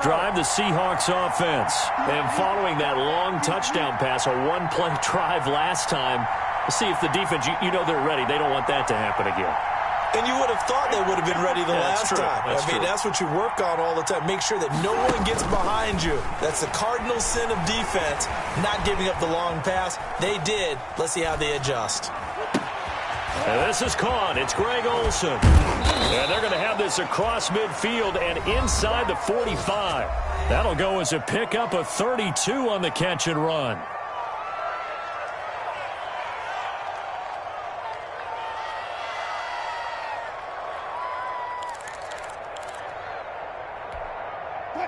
Drive the Seahawks offense. And following that long touchdown pass, a one-play drive last time, let's see if the defense, you know they're ready. They don't want that to happen again. And you would have thought they would have been ready the last time. That's what you work on all the time. Make sure that no one gets behind you. That's the cardinal sin of defense, not giving up the long pass. They did. Let's see how they adjust. And this is caught. It's Greg Olsen. And they're going to have this across midfield and inside the 45. That'll go as a pickup of 32 on the catch and run.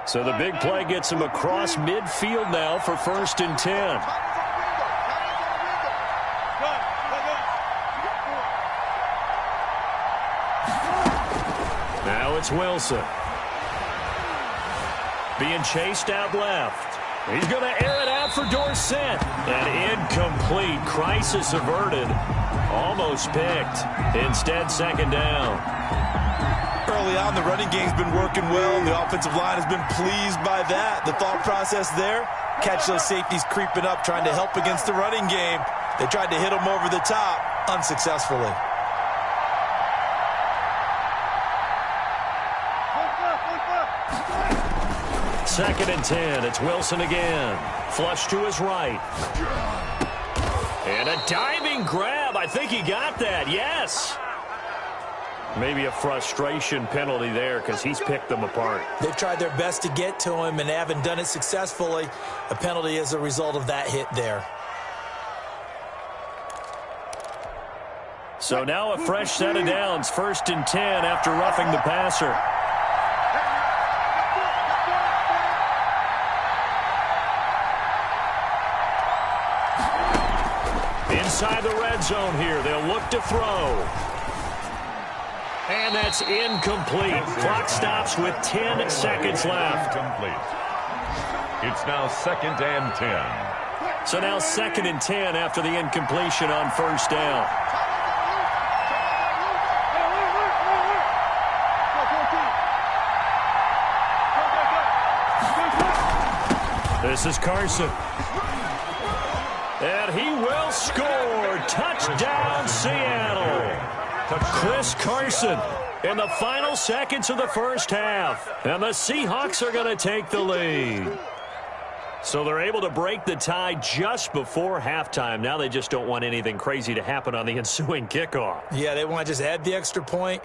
So the big play gets him across midfield now for 1st and 10. Now it's Wilson. Being chased out left. He's going to air it out for Dorsett. And incomplete. Crisis averted. Almost picked. Instead, 2nd down. Early on, the running game's been working well. The offensive line has been pleased by that. The thought process there, catch those safeties creeping up, trying to help against the running game. They tried to hit them over the top, unsuccessfully. Second and 10. It's Wilson again. Flush to his right. And a diving grab. I think he got that. Yes. Maybe a frustration penalty there because he's picked them apart. They've tried their best to get to him and haven't done it successfully. A penalty as a result of that hit there. So now a fresh set of downs. 1st and 10 after roughing the passer. Inside the red zone here. They'll look to throw. And that's incomplete. Clock stops with 10 seconds left. Incomplete. It's now 2nd and 10. So now 2nd and 10 after the incompletion on 1st down. This is Carson. And he will score. Touchdown, Seattle. Chris Carson in the final seconds of the first half. And the Seahawks are going to take the lead. So they're able to break the tie just before halftime. Now they just don't want anything crazy to happen on the ensuing kickoff. Yeah, they want to just add the extra point,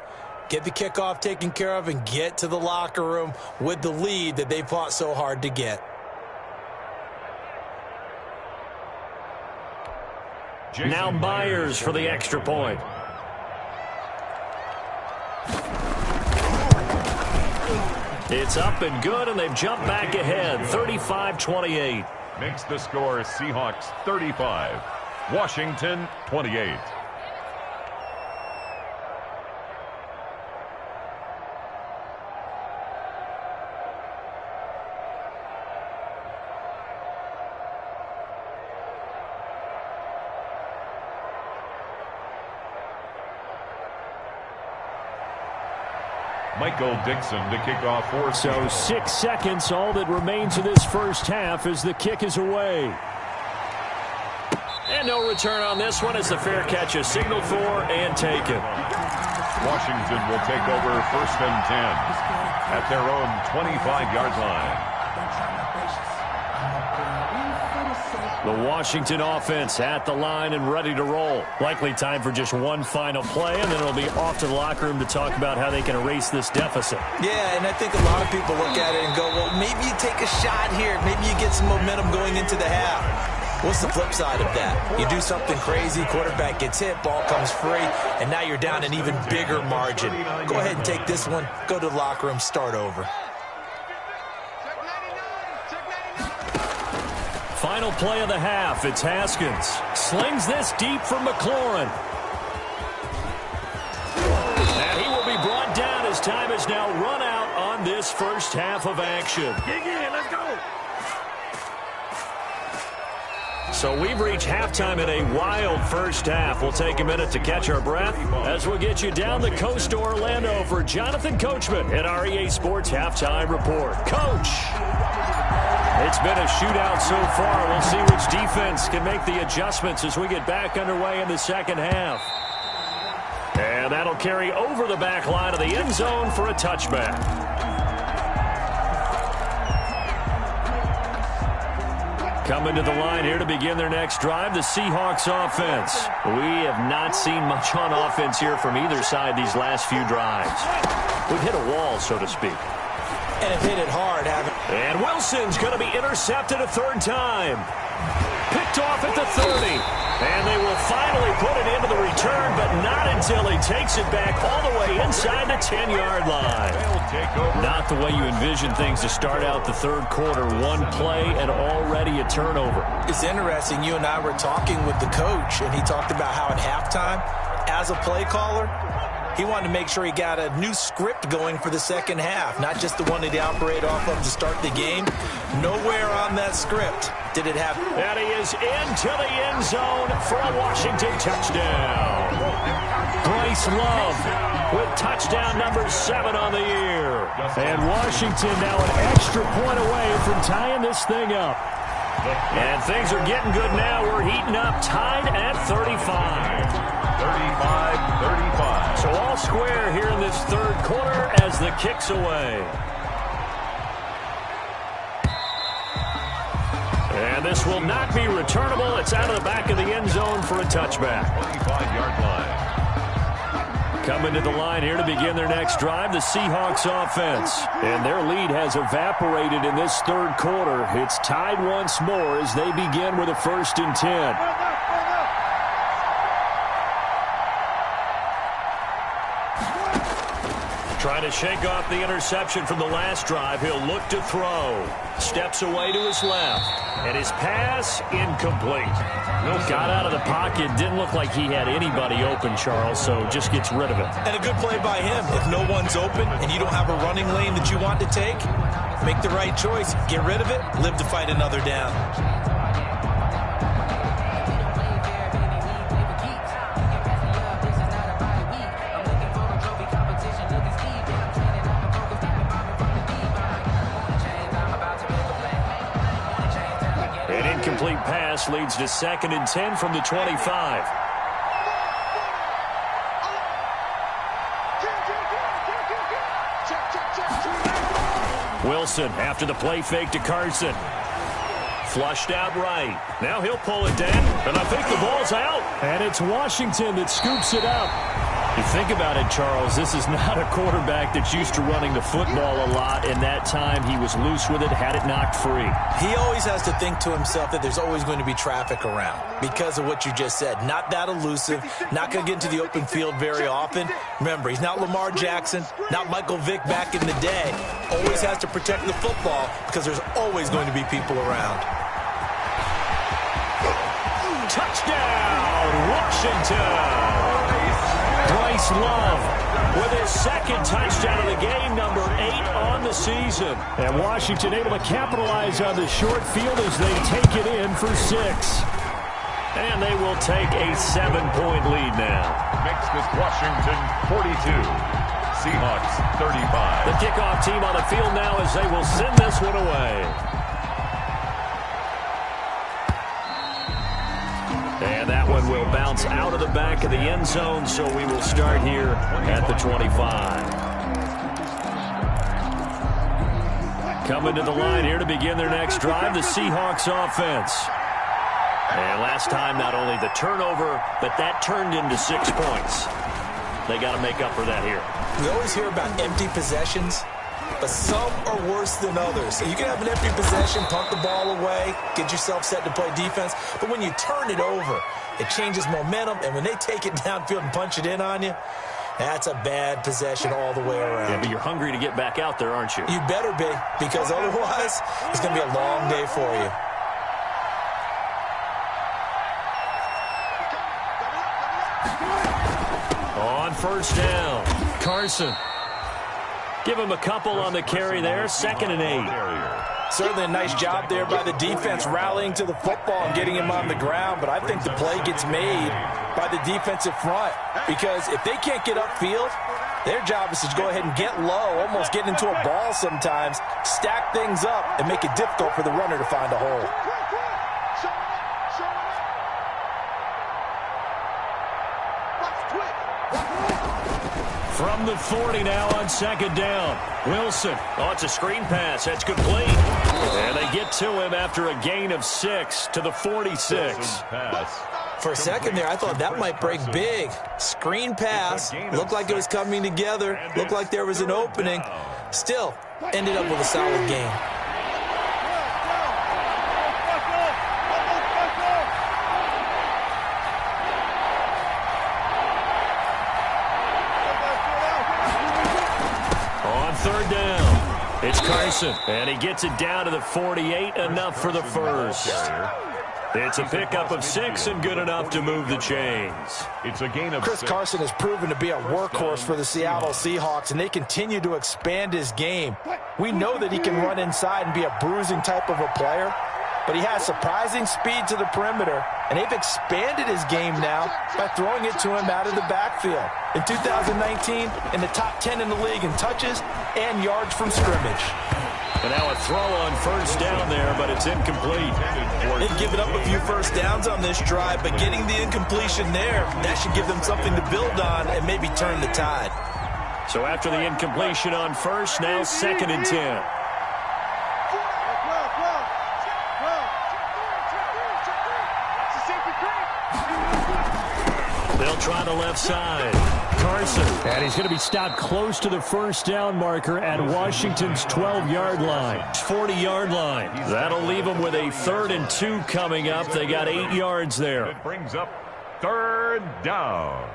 get the kickoff taken care of, and get to the locker room with the lead that they fought so hard to get. Now Myers for the extra point. It's up and good, and they've jumped back ahead, 35-28. Makes the score Seahawks 35, Washington 28. Michael Dixon to kick off for. So 6 seconds, all that remains of this first half as the kick is away. And no return on this one as the fair catch is signaled for and taken. Washington will take over 1st and 10 at their own 25-yard line. The Washington offense at the line and ready to roll. Likely time for just one final play, and then it'll be off to the locker room to talk about how they can erase this deficit. Yeah, and I think a lot of people look at it and go, well, maybe you take a shot here. Maybe you get some momentum going into the half. What's the flip side of that? You do something crazy, quarterback gets hit, ball comes free, and now you're down an even bigger margin. Go ahead and take this one, go to the locker room, start over. Final play of the half. It's Haskins. Slings this deep from McLaurin. And he will be brought down as time is now run out on this first half of action. Dig in, let's go. So we've reached halftime in a wild first half. We'll take a minute to catch our breath as we'll get you down the coast to Orlando for Jonathan Coachman at our EA Sports Halftime Report. Coach! It's been a shootout so far. We'll see which defense can make the adjustments as we get back underway in the second half. And that'll carry over the back line of the end zone for a touchback. Coming to the line here to begin their next drive, the Seahawks offense. We have not seen much on offense here from either side these last few drives. We've hit a wall, so to speak. And have hit it hard, haven't we? And Wilson's going to be intercepted a third time. Picked off at the 30. And they will finally put it into the return, but not until he takes it back all the way inside the 10-yard line. Not the way you envision things to start out the third quarter. One play and already a turnover. It's interesting. You and I were talking with the coach, and he talked about how at halftime, as a play caller, he wanted to make sure he got a new script going for the second half, not just the one that he operated off of to start the game. Nowhere on that script did it have. And he is into the end zone for a Washington touchdown. Bryce Love with touchdown number 7 on the year. And Washington now an extra point away from tying this thing up. And things are getting good now. We're heating up, tied at 35. 35-35. So all square here in this third quarter as the kick's away. And this will not be returnable. It's out of the back of the end zone for a touchback. 25-yard line. Coming to the line here to begin their next drive, the Seahawks offense. And their lead has evaporated in this third quarter. It's tied once more as they begin with a 1st and 10. Trying to shake off the interception from the last drive. He'll look to throw. Steps away to his left. And his pass incomplete. Got out of the pocket. Didn't look like he had anybody open, Charles, so just gets rid of it. And a good play by him. If no one's open and you don't have a running lane that you want to take, make the right choice. Get rid of it. Live to fight another down. Incomplete pass leads to 2nd and 10 from the 25. Wilson after the play fake to Carson. Flushed out right. Now he'll pull it down, and I think the ball's out. And it's Washington that scoops it up. You think about it, Charles, this is not a quarterback that's used to running the football a lot, and that time he was loose with it, had it knocked free. He always has to think to himself that there's always going to be traffic around because of what you just said. Not that elusive, not going to get into the open field very often. Remember, he's not Lamar Jackson, not Michael Vick back in the day. Always has to protect the football because there's always going to be people around. Touchdown, Washington! Bryce Love with his 2nd touchdown of the game, number 8 on the season. And Washington able to capitalize on the short field as they take it in for 6. And they will take a 7-point lead now. Makes this Washington 42. Seahawks 35. The kickoff team on the field now as they will send this one away. And that one will bounce out of the back of the end zone, so we will start here at the 25. Coming to the line here to begin their next drive, the Seahawks offense. And last time, not only the turnover, but that turned into 6 points. They got to make up for that here. We always hear about empty possessions, but some are worse than others. So you can have an empty possession, punt the ball away, get yourself set to play defense. But when you turn it over, it changes momentum. And when they take it downfield and punch it in on you, that's a bad possession all the way around. Yeah, but you're hungry to get back out there, aren't you? You better be, because otherwise it's going to be a long day for you. On 1st down, Carson. Give him a couple on the carry there. 2nd and 8. Certainly a nice job there by the defense rallying to the football and getting him on the ground, but I think the play gets made by the defensive front because if they can't get upfield, their job is to go ahead and get low, almost get into a ball sometimes, stack things up, and make it difficult for the runner to find a hole. From the 40 now on second down. Wilson. Oh, it's a screen pass. That's complete. And they get to him after a gain of 6 to the 46. For a second there, I thought that might break big. Screen pass. Looked like it was coming together. Looked like there was an opening. Still, ended up with a solid gain. Third down. It's Carson, and he gets it down to the 48, enough for the first. It's a pickup of 6 and good enough to move the chains. It's a gain of Chris 6. Carson has proven to be a workhorse for the Seattle Seahawks, and they continue to expand his game. We know that he can run inside and be a bruising type of a player, but he has surprising speed to the perimeter, and they've expanded his game now by throwing it to him out of the backfield. In 2019, in the top 10 in the league in touches and yards from scrimmage. And now a throw on first down there, but it's incomplete. They've given up a few first downs on this drive, but getting the incompletion there, that should give them something to build on and maybe turn the tide. So after the incompletion on first, now 2nd and 10. They'll try the left side. Carson, and he's going to be stopped close to the first down marker at Washington's 12-yard line, 40-yard line. That'll leave them with a 3rd and 2 coming up. They got 8 yards there. It brings up 3rd down.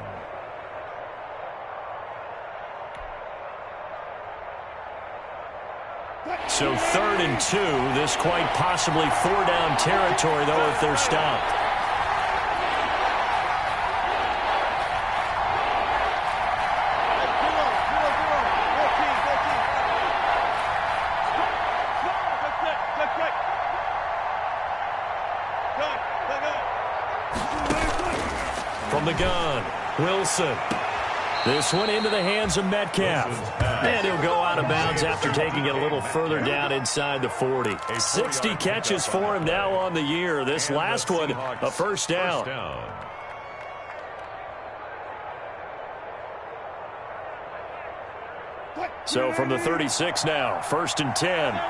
So 3rd and 2. This quite possibly 4-down territory, though, if they're stopped. From the gun, Wilson. This one into the hands of Metcalf. And he'll go out of bounds after taking it a little further down inside the 40. 60 catches for him now on the year. This last one, a first down. So from the 36 now, 1st and 10.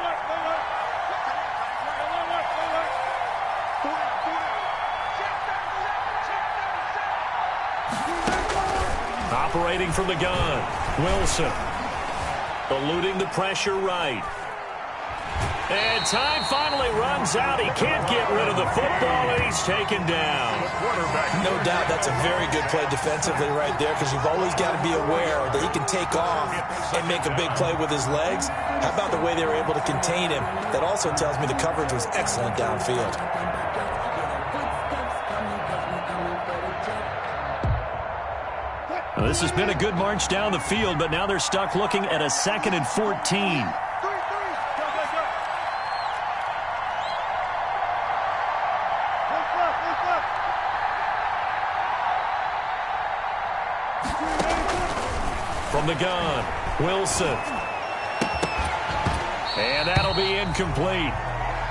Operating from the gun, Wilson. Eluding the pressure right. And time finally runs out. He can't get rid of the football, and he's taken down. No doubt that's a very good play defensively right there because you've always got to be aware that he can take off and make a big play with his legs. How about the way they were able to contain him? That also tells me the coverage was excellent downfield. Well, this has been a good march down the field, but now they're stuck looking at a 2nd and 14. From the gun, Wilson. And that'll be incomplete.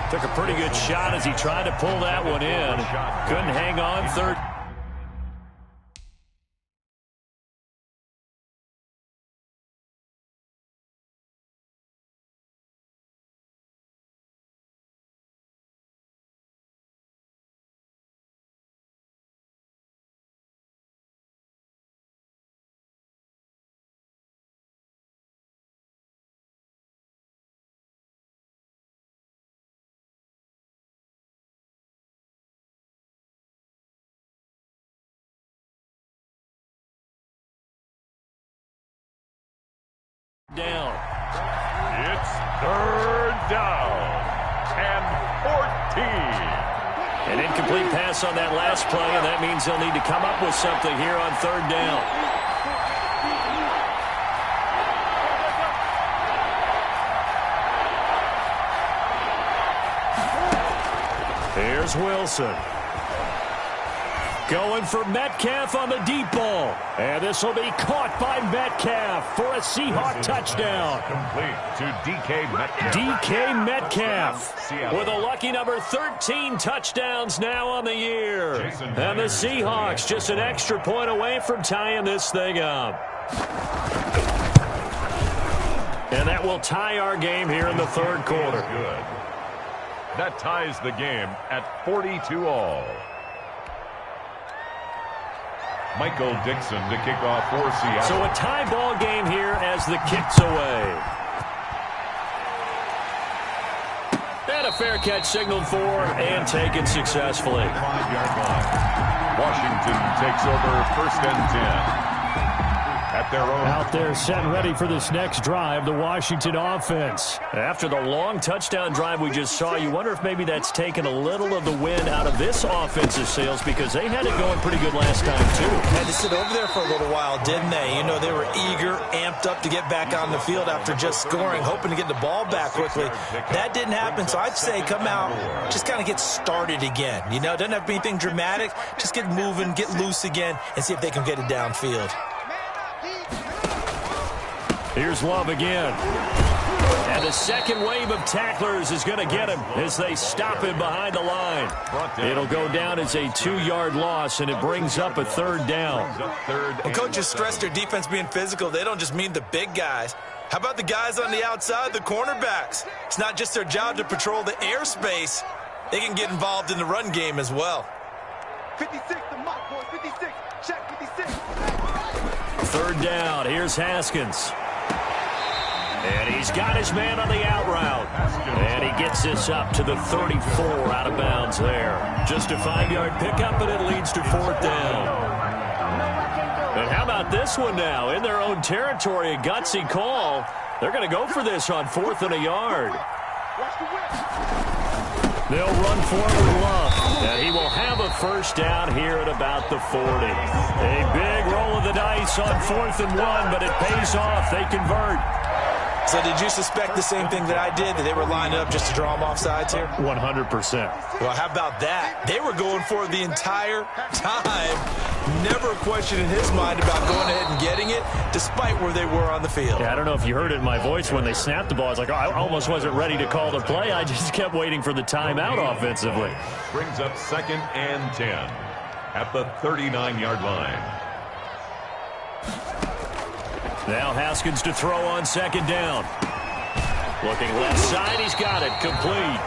Took a pretty good shot as he tried to pull that one in. Couldn't hang on. 3rd. Down. It's 3rd down and 14. An incomplete pass on that last play, and that means they'll need to come up with something here on 3rd down. Here's Wilson. Going for Metcalf on the deep ball. And this will be caught by Metcalf for a Seahawk touchdown. Complete to DK Metcalf. DK Metcalf with a lucky number 13 touchdowns now on the year. And the Seahawks just an extra point away from tying this thing up. And that will tie our game here in the third quarter. Good. That ties the game at 42-all. Michael Dixon to kick off for Seattle. So a tie ball game here as the kick's away. And a fair catch signaled for and taken successfully. 5-yard line. Washington takes over first and 10. At their own. Out there set and ready for this next drive, the Washington offense. After the long touchdown drive we just saw, you wonder if maybe that's taken a little of the wind out of this offensive sails because they had it going pretty good last time too. Had to sit over there for a little while, didn't they? You know, they were eager, amped up to get back on the field after just scoring, hoping to get the ball back quickly. That didn't happen, so I'd say come out, just kind of get started again. You know, doesn't have to be anything dramatic. Just get moving, get loose again, and see if they can get it downfield. Here's Love again. And the second wave of tacklers is going to get him as they stop him behind the line. It'll go down as a 2-yard loss, and it brings up a third down. When coaches stress their defense being physical, they don't just mean the big guys. How about the guys on the outside, the cornerbacks? It's not just their job to patrol the airspace. They can get involved in the run game as well. 56, the mock boys, 56, check 56. Third down, here's Haskins. And he's got his man on the out route. And he gets this up to the 34 out of bounds there. Just a 5-yard pickup, and it leads to fourth down. And how about this one now? In their own territory, a gutsy call. They're going to go for this on 4th and a yard. They'll run forward Love, and he will have a first down here at about the 40. A big roll of the dice on 4th and 1, but it pays off. They convert. So did you suspect the same thing that I did, that they were lined up just to draw them off sides here? 100%. Well, how about that? They were going for it the entire time. Never a question in his mind about going ahead and getting it, despite where they were on the field. Yeah, I don't know if you heard it in my voice when they snapped the ball. I was like, oh, I almost wasn't ready to call the play. I just kept waiting for the timeout offensively. Brings up 2nd and 10 at the 39-yard line. Now Haskins to throw on 2nd down. Looking left side, he's got it. Complete.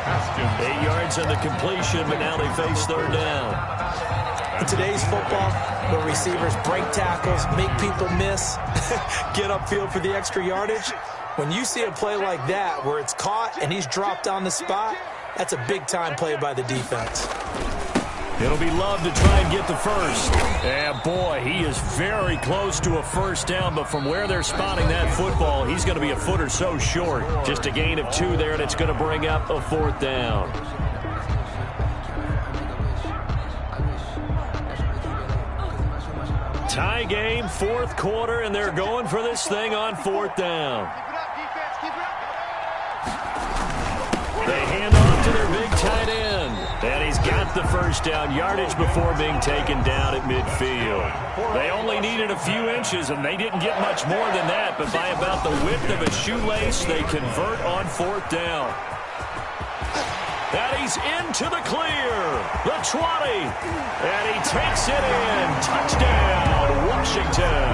Haskins. 8 yards on the completion, but now they face 3rd down. In today's football, where receivers break tackles, make people miss, get upfield for the extra yardage, when you see a play like that where it's caught and he's dropped on the spot, that's a big-time play by the defense. It'll be Love to try and get the first. And boy, he is very close to a first down, but from where they're spotting that football, he's going to be a foot or so short. Just a gain of 2 there, and it's going to bring up a 4th down. Tie game, 4th quarter, and they're going for this thing on 4th down. They hand off to their big tight end. And he's got the first down yardage before being taken down at midfield. They only needed a few inches, and they didn't get much more than that. But by about the width of a shoelace, they convert on 4th down. And he's into the clear. The 20. And he takes it in. Touchdown, Washington.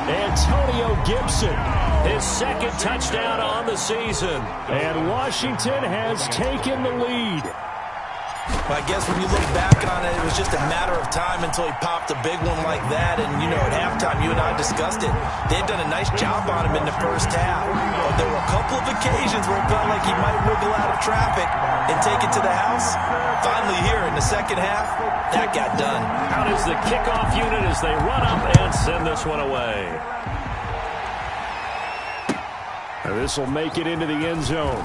Antonio Gibson, his 2nd touchdown on the season. And Washington has taken the lead. Well, I guess when you look back on it, it was just a matter of time until he popped a big one like that. And, you know, at halftime, you and I discussed it. They'd done a nice job on him in the first half. But there were a couple of occasions where it felt like he might wiggle out of traffic and take it to the house. Finally here in the second half, that got done. Out is the kickoff unit as they run up and send this one away. This will make it into the end zone.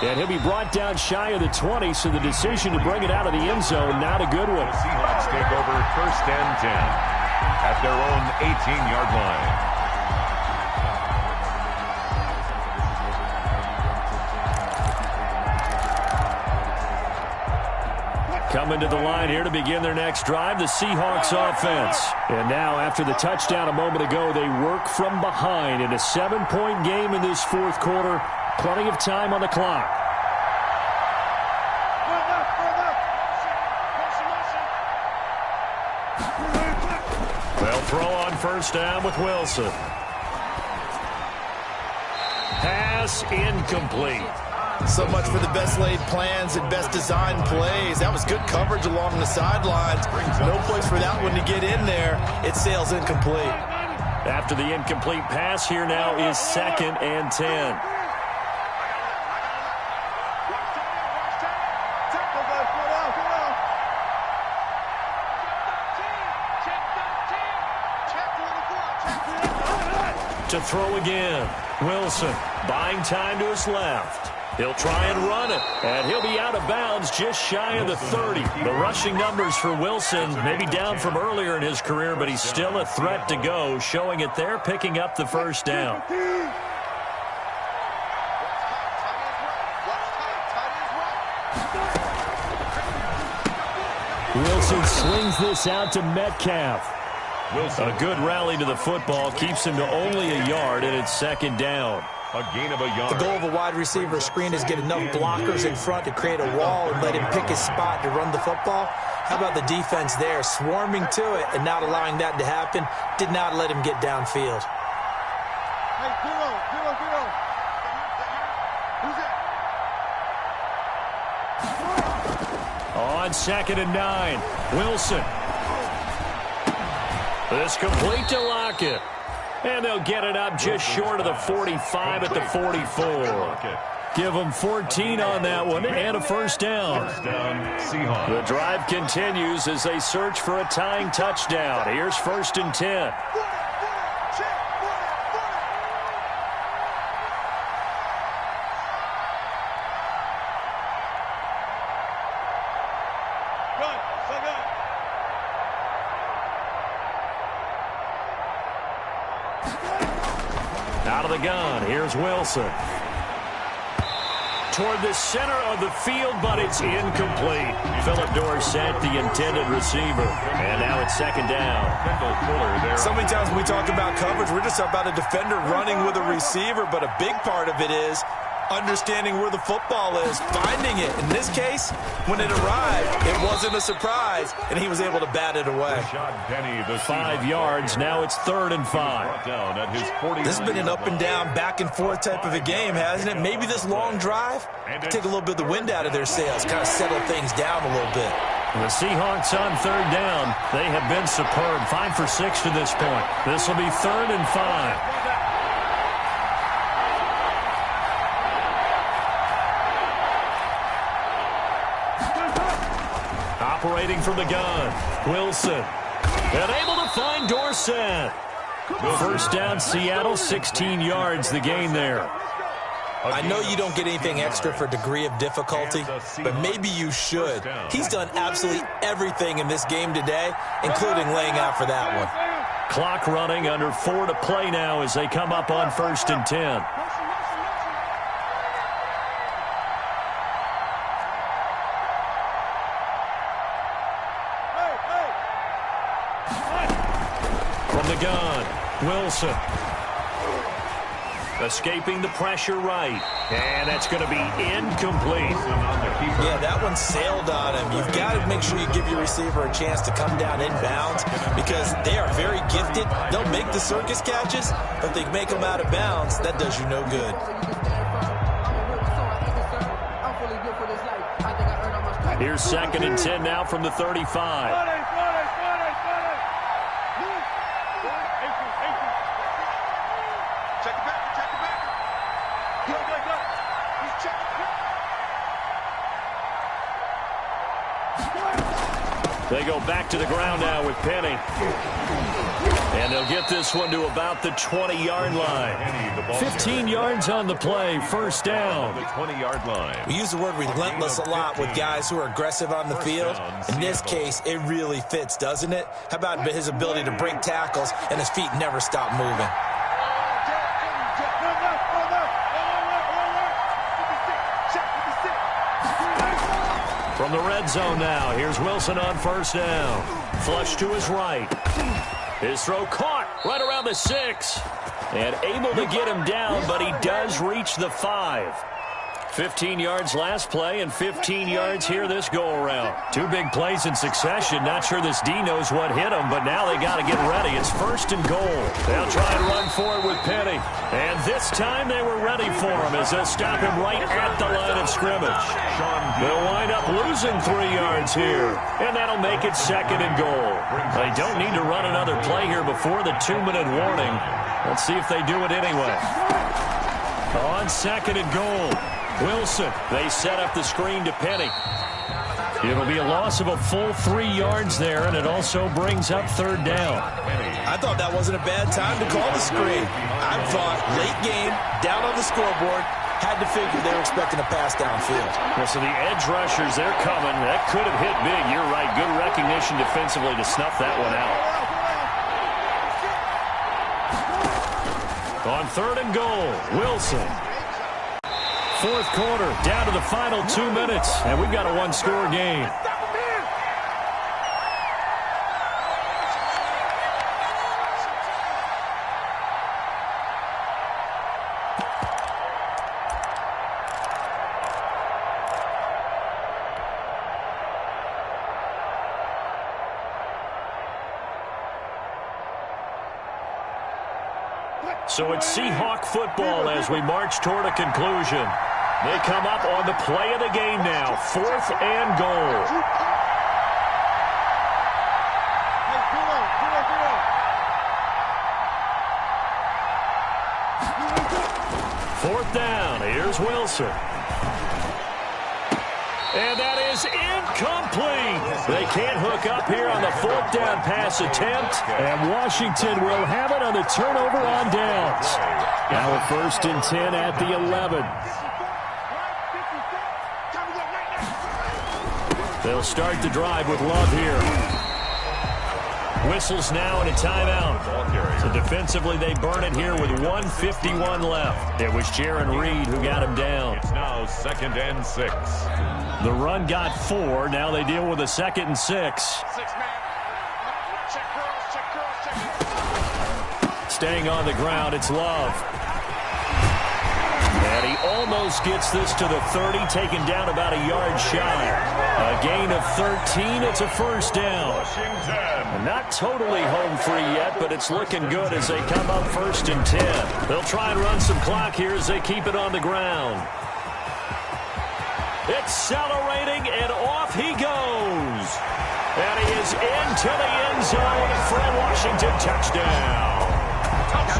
And he'll be brought down shy of the 20, so the decision to bring it out of the end zone, not a good one. The Seahawks take over 1st and 10 at their own 18-yard line. Coming to the line here to begin their next drive, the Seahawks offense. And now, after the touchdown a moment ago, they work from behind in a 7-point game in this fourth quarter. Plenty of time on the clock. They'll throw on first down with Wilson. Pass incomplete. So much for the best laid plans and best designed plays. That was good coverage along the sidelines. No place for that one to get in there. It sails incomplete. After the incomplete pass, here now is 2nd and 10. To throw again. Wilson buying time to his left. He'll try and run it, and he'll be out of bounds just shy of the 30. The rushing numbers for Wilson maybe down from earlier in his career, but he's still a threat to go, showing it there, picking up the first down. Wilson slings this out to Metcalf. A good rally to the football keeps him to only a yard, and it's 2nd down. A gain of a yard. The goal of a wide receiver screen is get enough blockers in front to create a wall and let him pick his spot to run the football. How about the defense there, swarming to it and not allowing that to happen? Did not let him get downfield. Hey, get on. Who's that? On 2nd and 9, Wilson. This complete to Lockett. And they'll get it up just short of the 45 at the 44. Give them 14 on that one and a first down. The drive continues as they search for a tying touchdown. Here's 1st and 10. Out of the gun, here's Wilson. Toward the center of the field, but it's incomplete. Philip Dorsett, the intended receiver. And now it's 2nd down. So many times when we talk about coverage, we're just about a defender running with a receiver, but a big part of it is understanding where the football is, finding it. In this case, when it arrived, it wasn't a surprise, and he was able to bat it away. 5 yards, now it's 3rd and 5. This has been an up and down, back and forth type of a game, hasn't it? Maybe this long drive take a little bit of the wind out of their sails, kind of settle things down a little bit. The Seahawks on 3rd down. They have been superb, 5 for 6 to this point. This will be 3rd and 5. Operating from the gun, Wilson. And able to find Dorsett. First down, Seattle, 16 yards, the gain there. I know you don't get anything extra for degree of difficulty, but maybe you should. He's done absolutely everything in this game today, including laying out for that one. Clock running, under 4 to play now as they come up on 1st and 10. From the gun, Wilson. Escaping the pressure right. And that's going to be incomplete. Yeah, that one sailed on him. You've got to make sure you give your receiver a chance to come down inbounds because they are very gifted. They'll make the circus catches, but if they make them out of bounds, that does you no good. Here's 2nd and 10 now from the 35. They go back to the ground now with Penny. And they'll get this one to about the 20-yard line. 15 yards on the play, first down. The 20-yard line. We use the word relentless a lot with guys who are aggressive on the field. In this case, it really fits, doesn't it? How about his ability to break tackles and his feet never stop moving? From the red zone now, here's Wilson on first down. Flush to his right. His throw caught right around the 6. And able to get him down, but he does reach the 5. 15 yards last play and 15 yards here this go-around. 2 big plays in succession. Not sure this D knows what hit him, but now they got to get ready. It's first and goal. They'll try and run for it with Penny. And this time they were ready for him as they'll stop him right at the line of scrimmage. They'll wind up losing 3 yards here, and that'll make it second and goal. They don't need to run another play here before the 2-minute warning. Let's see if they do it anyway. On second and goal. Wilson, they set up the screen to Penny. It'll be a loss of a full 3 yards there, and it also brings up third down. I thought that wasn't a bad time to call the screen. I thought late game, down on the scoreboard, had to figure they were expecting a pass downfield. Well, so the edge rushers, they're coming. That could have hit big. You're right. Good recognition defensively to snuff that one out. On third and goal, Wilson. Fourth quarter, down to the final 2 minutes, and we've got a one-score game. So it's Seahawk football as we march toward a conclusion. They come up on the play of the game now, 4th and goal. Fourth down, here's Wilson. And that is incomplete. They can't hook up here on the 4th down pass attempt. And Washington will have it on the turnover on downs. Now a 1st and 10 at the 11. They'll start the drive with Love here. Whistles now and a timeout. So defensively, they burn it here with 1:51 left. It was Jaron Reed who got him down. It's now 2nd and 6. The run got 4. Now they deal with a 2nd and 6. Staying on the ground, it's Love. And he almost gets this to the 30, taken down about a yard shy. A gain of 13. It's a first down. And not totally home free yet, but it's looking good as they come up 1st and 10. They'll try and run some clock here as they keep it on the ground. Accelerating, and off he goes. And he is into the end zone for a Washington touchdown.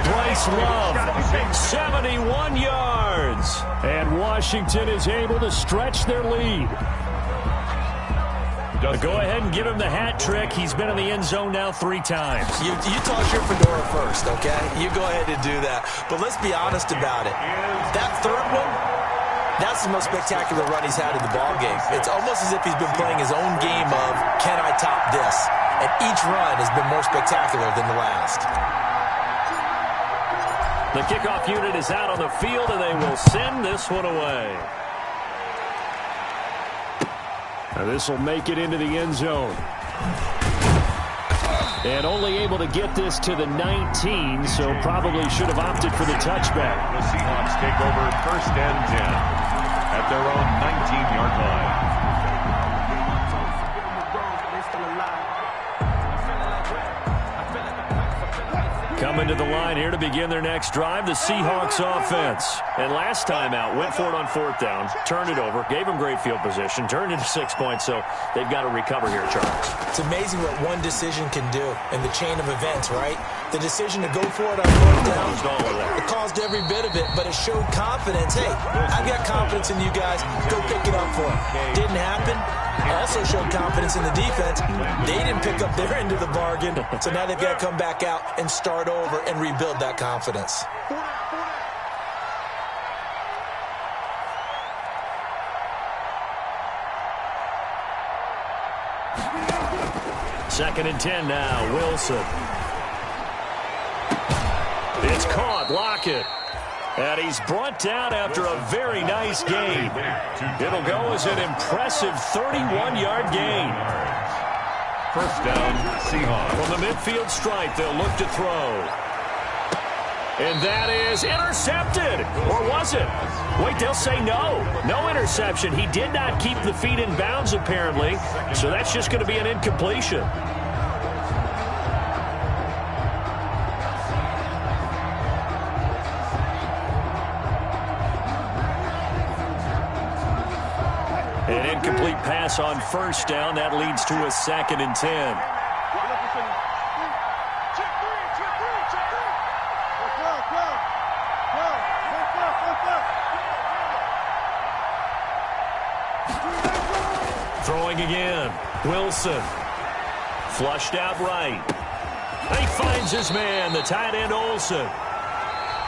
Bryce Love, 71 yards. And Washington is able to stretch their lead. Go ahead and give him the hat trick. He's been in the end zone now 3 times. You toss your fedora first, okay? You go ahead and do that. But let's be honest about it. That third one, that's the most spectacular run he's had in the ballgame. It's almost as if he's been playing his own game of, can I top this? And each run has been more spectacular than the last. The kickoff unit is out on the field, and they will send this one away. Now this will make it into the end zone. And only able to get this to the 19, so probably should have opted for the touchback. The Seahawks take over 1st and 10 at their own 19-yard line. Coming to the line here to begin their next drive, the Seahawks offense. And last time out, went for it on 4th down, turned it over, gave them great field position, turned it to 6 points, so they've got to recover here, Charles. It's amazing what one decision can do in the chain of events, right? The decision to go for it on 4th down, it caused every bit of it, but it showed confidence. Hey, I've got confidence in you guys. Go pick it up for them. Didn't happen. Also showed confidence in the defense. They didn't pick up their end of the bargain, so now they've got to come back out and start over and rebuild that confidence. Second and 10 now, Wilson. It's caught, Lockett. And he's brought down after a very nice gain. It'll go as an impressive 31-yard gain. First down, Seahawks. From the midfield stripe, they'll look to throw. And that is intercepted. Or was it? Wait, they'll say no. No interception. He did not keep the feet in bounds, apparently. So that's just going to be an incompletion. An incomplete pass on first down. That leads to a 2nd and 10. Throwing again. Wilson. Flushed out right. He finds his man, the tight end Olsen.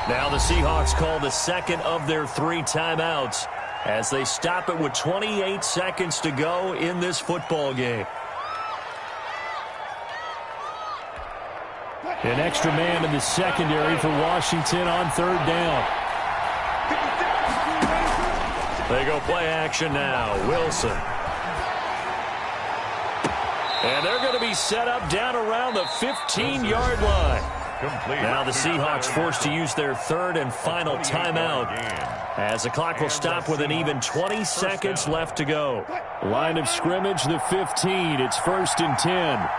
Now the Seahawks call the second of their 3 timeouts as they stop it with 28 seconds to go in this football game. An extra man in the secondary for Washington on 3rd down. They go play action now. Wilson. And they're going to be set up down around the 15-yard line. Now the Seahawks forced to use their 3rd and final timeout as the clock will stop with an even 20 seconds left to go. Line of scrimmage, the 15. It's 1st and 10.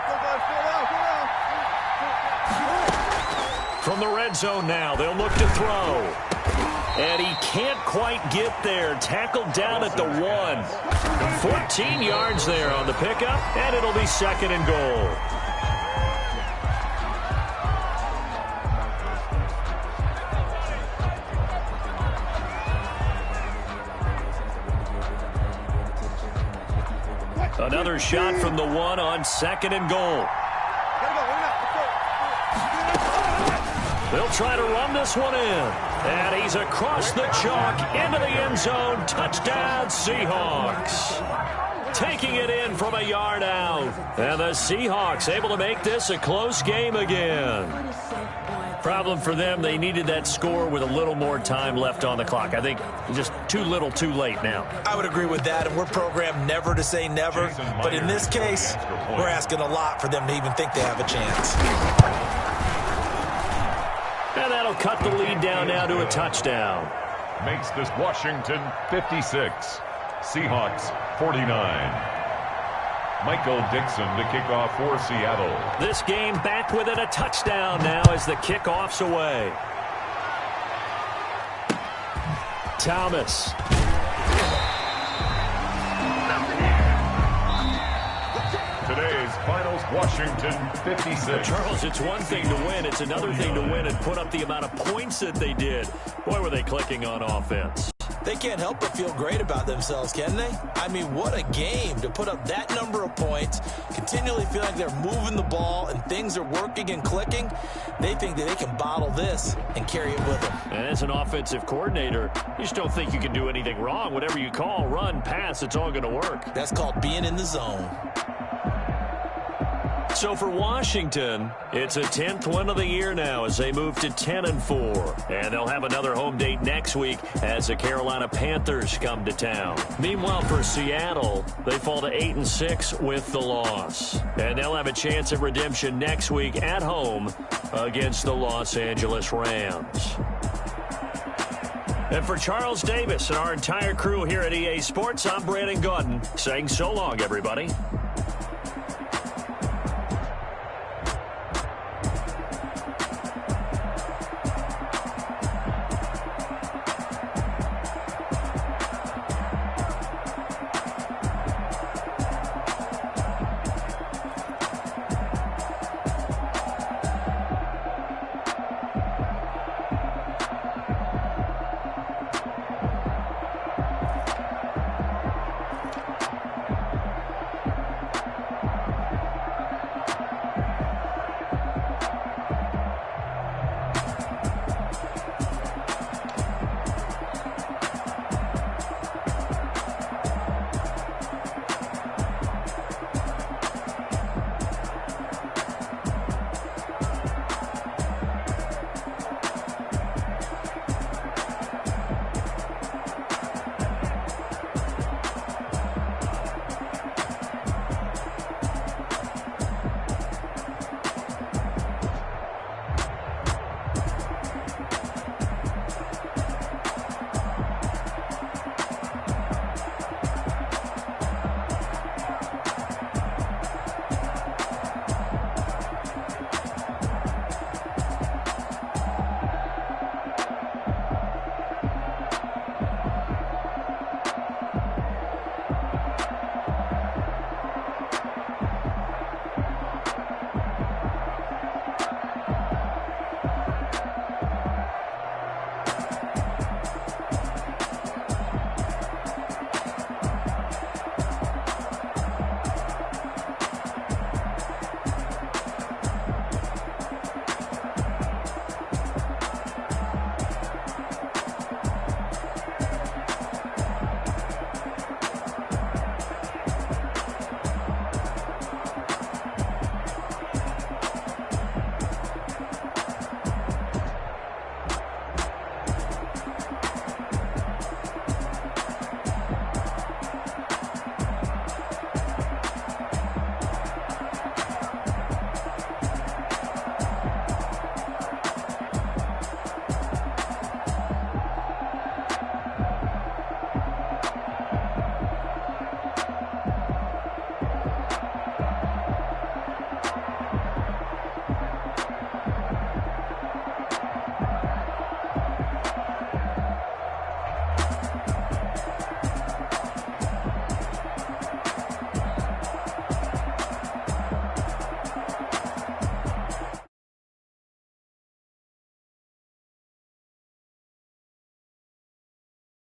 From the red zone now, they'll look to throw. And he can't quite get there. Tackled down at the 1. 14 yards there on the pickup, and it'll be 2nd and goal. Another shot from the 1 on 2nd and goal. They'll try to run this one in. And he's across the chalk into the end zone. Touchdown, Seahawks. Taking it in from a yard out. And the Seahawks able to make this a close game again. Problem for them, they needed that score with a little more time left on the clock. I think just too little too late now. I would agree with that, and we're programmed never to say never. But in this case, we're asking a lot for them to even think they have a chance. And that'll cut the lead down now to a touchdown. Makes this Washington 56. Seahawks 49. Michael Dixon to kick off for Seattle. This game back within a touchdown now as the kickoff's away. Thomas. Today's finals, Washington 56. Charles, it's one thing to win. It's another thing to win and put up the amount of points that they did. Boy, were they clicking on offense. They can't help but feel great about themselves, can they? I mean, what a game to put up that number of points, continually feel like they're moving the ball and things are working and clicking. They think that they can bottle this and carry it with them. And as an offensive coordinator, you just don't think you can do anything wrong. Whatever you call, run, pass, it's all going to work. That's called being in the zone. So for Washington, it's a 10th win of the year now as they move to 10-4. And they'll have another home date next week as the Carolina Panthers come to town. Meanwhile, for Seattle, they fall to 8-6 with the loss. And they'll have a chance at redemption next week at home against the Los Angeles Rams. And for Charles Davis and our entire crew here at EA Sports, I'm Brandon Gaudin saying so long, everybody.